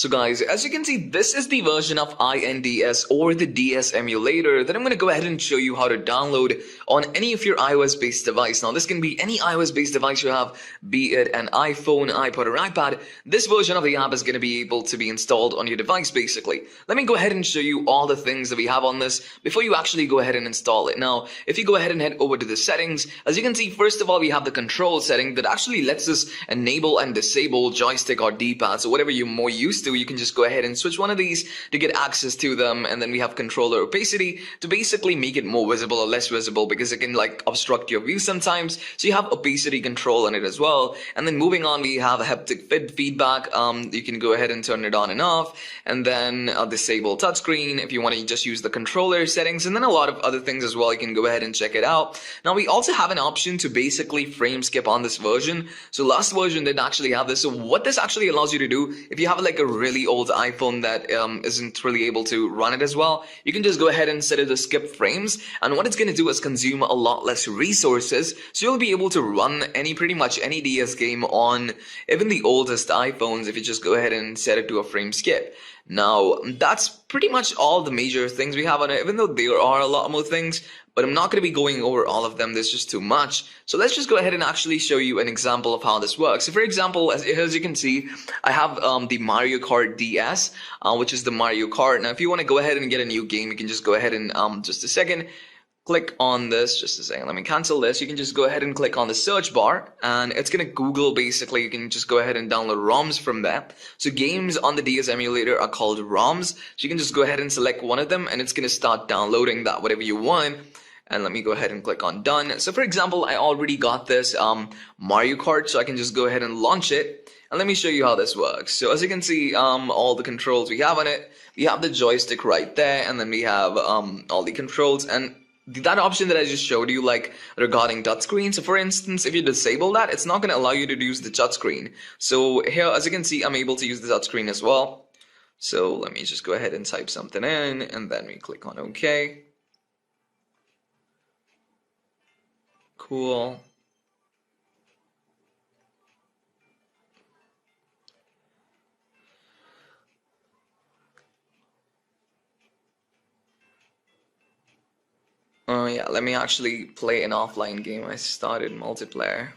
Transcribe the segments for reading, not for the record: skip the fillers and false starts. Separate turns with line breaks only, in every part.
So guys, as you can see, this is the version of INDS or the DS emulator that I'm going to go ahead and show you how to download on any of your iOS based device. Now this can be any iOS based device you have, be it an iPhone, iPod or iPad. This version of the app is going to be able to be installed on your device basically. Let me go ahead and show you all the things that we have on this before you actually go ahead and install it. Now, if you go ahead and head over to the settings, as you can see, first of all, we have the control setting that actually lets us enable and disable joystick or D-pad. So whatever you're more used to, you can just go ahead and switch one of these to get access to them. And then we have controller opacity to basically make it more visible or less visible because it can like obstruct your view sometimes. So you have opacity control on it as well. And then moving on, we have a haptic feedback. You can go ahead and turn it on and off, and then disable touchscreen if you want to just use the controller settings, and then a lot of other things as well. You can go ahead and check it out. Now we also have an option to basically frame skip on this version. So last version didn't actually have this. So what this actually allows you to do, if you have like a really old iPhone that isn't really able to run it as well, you can just go ahead and set it to skip frames, and what it's going to do is consume a lot less resources, so you'll be able to run pretty much any DS game on even the oldest iPhones if you just go ahead and set it to a frame skip. Now that's pretty much all the major things we have on it, even though there are a lot more things, but I'm not going to be going over all of them. There's just too much. So let's just go ahead and actually show you an example of how this works. So for example, as you can see, I have the Mario Kart DS, which is the Mario Kart. Now if you want to go ahead and get a new game, you can just go ahead and just a second, click on this. Just a second, let me cancel this. You can just go ahead and click on the search bar, and it's going to Google basically. You can just go ahead and download ROMs from there. So games on the DS emulator are called ROMs. So you can just go ahead and select one of them, and it's going to start downloading that whatever you want. And let me go ahead and click on done. So for example, I already got this Mario Kart, so I can just go ahead and launch it. And let me show you how this works. So as you can see, all the controls we have on it, we have the joystick right there, and then we have all the controls, and that option that I just showed you, like regarding touchscreen. So for instance, if you disable that, it's not going to allow you to use the touchscreen. So here, as you can see, I'm able to use the touchscreen as well. So let me just go ahead and type something in, and then we click on OK. Cool. Yeah, let me actually play an offline game. I started multiplayer.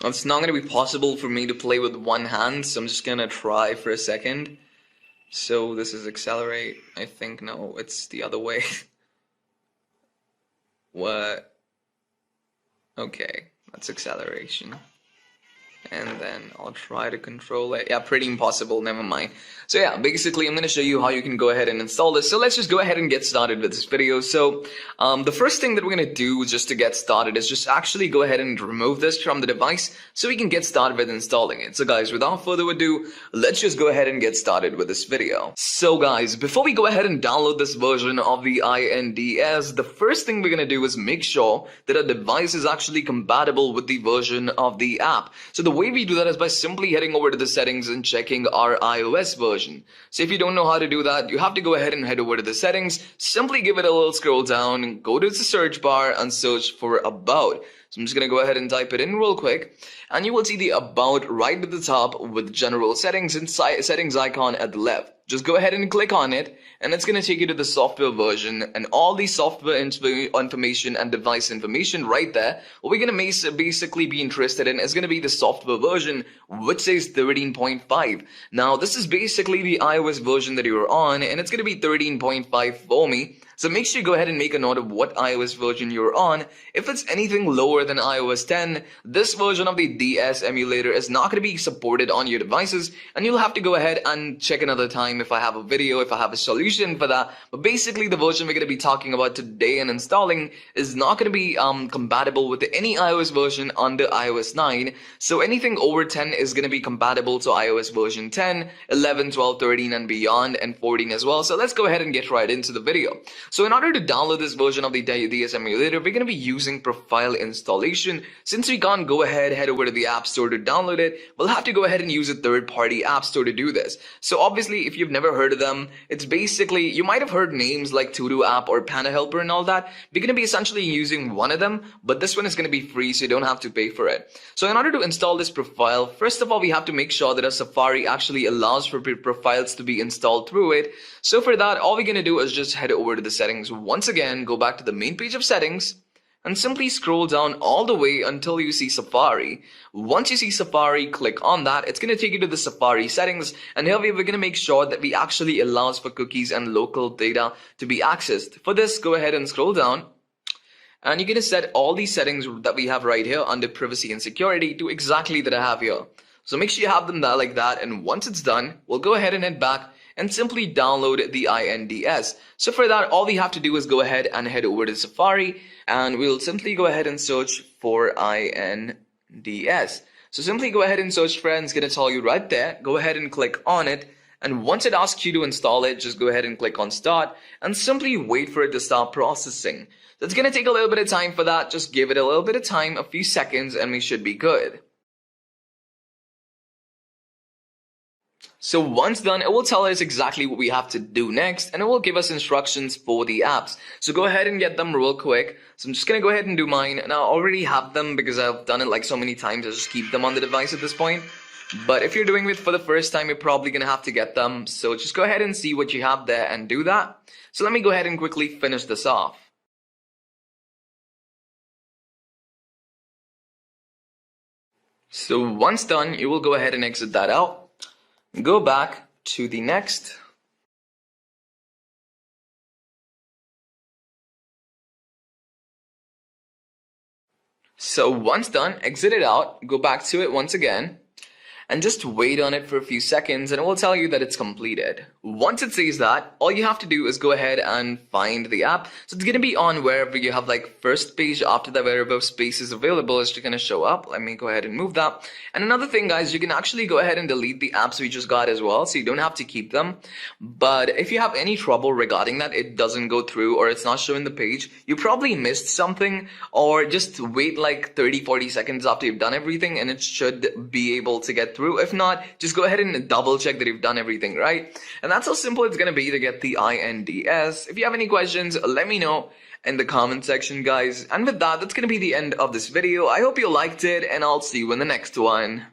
It's not going to be possible for me to play with one hand, so I'm just going to try for a second. So this is accelerate. I think no, it's the other way. What? Okay, that's acceleration. And then I'll try to control it. Yeah, pretty impossible, never mind. So yeah, basically I'm going to show you how you can go ahead and install this. So let's just go ahead and get started with this video. So the first thing that we're going to do just to get started is just actually go ahead and remove this from the device so we can get started with installing it. So guys, without further ado, let's just go ahead and get started with this video. So guys, before we go ahead and download this version of the INDS, the first thing we're going to do is make sure that our device is actually compatible with the version of the app. So the way we do that is by simply heading over to the settings and checking our iOS version. So if you don't know how to do that, you have to go ahead and head over to the settings, simply give it a little scroll down and go to the search bar and search for about. So I'm just going to go ahead and type it in real quick, and you will see the about right at the top with general settings and settings icon at the left. Just go ahead and click on it, and it's going to take you to the software version, and all the software information and device information right there. What we're going to basically be interested in is going to be the software version, which says 13.5. Now this is basically the iOS version that you're on, and it's going to be 13.5 for me. So make sure you go ahead and make a note of what iOS version you're on. If it's anything lower than iOS 10, this version of the DS emulator is not going to be supported on your devices, and you'll have to go ahead and check another time time if I have a video, if I have a solution for that. But basically, the version we're going to be talking about today and installing is not going to be compatible with any iOS version under iOS 9. So anything over 10 is going to be compatible to iOS version 10, 11, 12, 13 and beyond, and 14 as well. So let's go ahead and get right into the video. So in order to download this version of the INDS emulator, we're going to be using profile installation. Since we can't go ahead, head over to the App Store to download it, we'll have to go ahead and use a third-party app store to do this. So obviously, if you've never heard of them, it's basically, you might have heard names like To-Do app or Panda Helper and all that. We're going to be essentially using one of them, but this one is going to be free, so you don't have to pay for it. So in order to install this profile, first of all, we have to make sure that our Safari actually allows for profiles to be installed through it. So for that, all we're going to do is just head over to the settings. Once again, go back to the main page of settings and simply scroll down all the way until you see Safari. Once you see Safari, click on that. It's going to take you to the Safari settings, and here we're going to make sure that we actually allows for cookies and local data to be accessed. For this, go ahead and scroll down, and you're going to set all these settings that we have right here under privacy and security to exactly that I have here. So make sure you have them there like that, and once it's done, we'll go ahead and head back and simply download the INDS. So for that, all we have to do is go ahead and head over to Safari, and we'll simply go ahead and search for INDS. So simply go ahead and search for it, and it's going to tell you right there. Go ahead and click on it, and once it asks you to install it, just go ahead and click on Start, and simply wait for it to start processing. So it's going to take a little bit of time for that. Just give it a little bit of time, a few seconds, and we should be good. So once done, it will tell us exactly what we have to do next, and it will give us instructions for the apps. So go ahead and get them real quick. So I'm just going to go ahead and do mine, and I already have them because I've done it like so many times. I just keep them on the device at this point. But if you're doing it for the first time, you're probably going to have to get them. So just go ahead and see what you have there and do that. So let me go ahead and quickly finish this off. So once done, you will go ahead and exit that out. Go back to the next. So once done, exit it out, go back to it once again, and just wait on it for a few seconds, and it will tell you that it's completed. Once it says that, all you have to do is go ahead and find the app. So it's going to be on wherever you have like first page, after that wherever space is available is going to show up. Let me go ahead and move that. And another thing, guys, you can actually go ahead and delete the apps we just got as well, so you don't have to keep them. But if you have any trouble regarding that, it doesn't go through or it's not showing the page, you probably missed something, or just wait like 30-40 seconds after you've done everything and it should be able to get through. If not, just go ahead and double check that you've done everything right. And that's how simple it's going to be to get the INDS. If you have any questions, let me know in the comment section, guys. And with that, that's going to be the end of this video. I hope you liked it, and I'll see you in the next one.